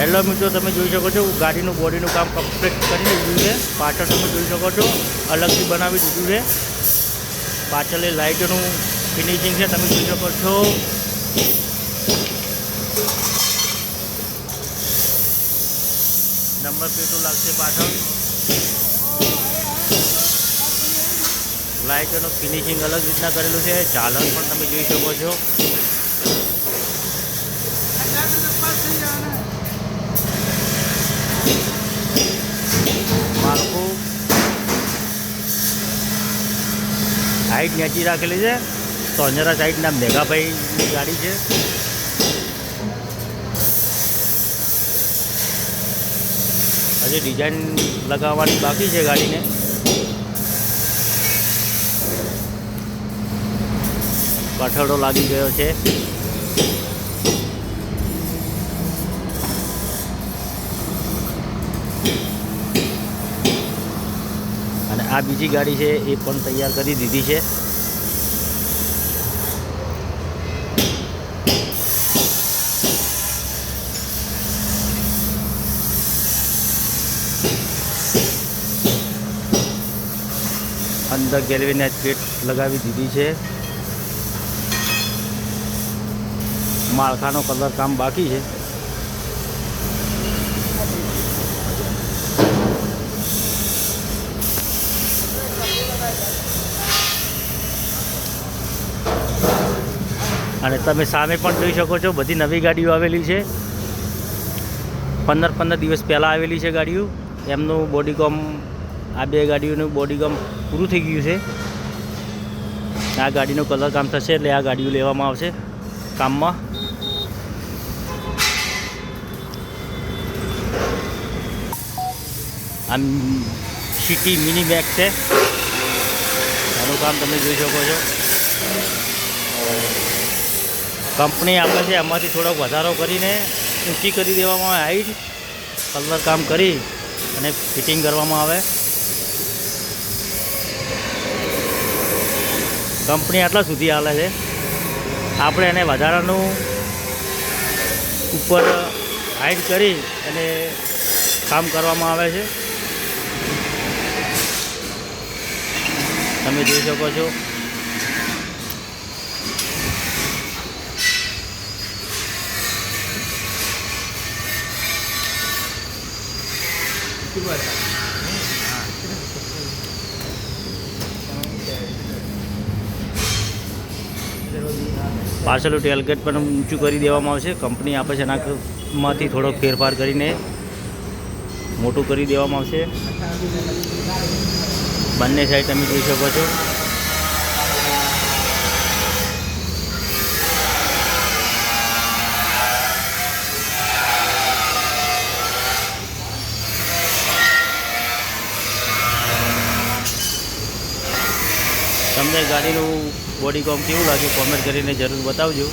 Hello મિત્રો, તમે જોઈ શકો છો ગાડીનું બોડીનું કામ કમ્પ્લીટ કરી દીધું છે. પાછળ તમે જોઈ શકો છો અલગથી બનાવી દીધું છે. પાછળ એ લાઇટોનું ફિનિશિંગ છે, તમે જોઈ શકો છો. નંબર પ્લેટો લાગશે પાછળ. લાઇટોનું ફિનિશિંગ અલગ રીતના કરેલું છે. ઝાલર પણ તમે જોઈ શકો છો. માળખું હાઈટ નેચી રાખેલી છે. સોંજરા સાઈડના મેઘાભાઈની ગાડી છે. હજી ડિઝાઇન લગાવવાની બાકી છે ગાડીને. કઠોળો લાગી ગયો છે. અને આ બીજી ગાડી છે એ પણ તૈયાર કરી દીધી છે. અંદર ગેલ્વેનાઇઝ પ્લેટ લગાવી દીધી છે. માળખાનો કલર કામ બાકી છે. અને તમે સામે પણ જોઈ શકો છો બધી નવી ગાડીઓ આવેલી છે. 15 દિવસ પહેલાં આવેલી છે ગાડીઓ. એમનું બોડીકોમ, આ બે ગાડીઓનું બોડીકોમ પૂરું થઈ ગયું છે. આ ગાડીનું કલર કામ થશે એટલે આ ગાડીઓ લેવામાં આવશે કામમાં. આ સિટી મિની મેક્સ છે. આનું કામ તમે જોઈ શકો છો. કંપની આપે છે એમાંથી થોડોક વધારો કરીને ઊંચી કરી દેવામાં આવે. હાઈટ કલર કામ કરી અને ફિટિંગ કરવામાં આવે. કંપની આટલા સુધી હાલે છે. આપણે એને વધારાનું ઉપર હાઈટ કરી અને કામ કરવામાં આવે છે. તમે જોઈ શકો છો. પાછળનું ટેલગેટ પણ ઊંચું કરી દેવામાં આવશે. કંપની આપે છે એનામાંથી થોડોક ફેરફાર કરીને મોટું કરી દેવામાં આવશે. બંને સાઈડ તમે જોઈ શકો છો. તમને ગાડીનું બોડી કોમ કેવું લાગ્યું કોમેન્ટ કરીને જરૂર બતાવજો.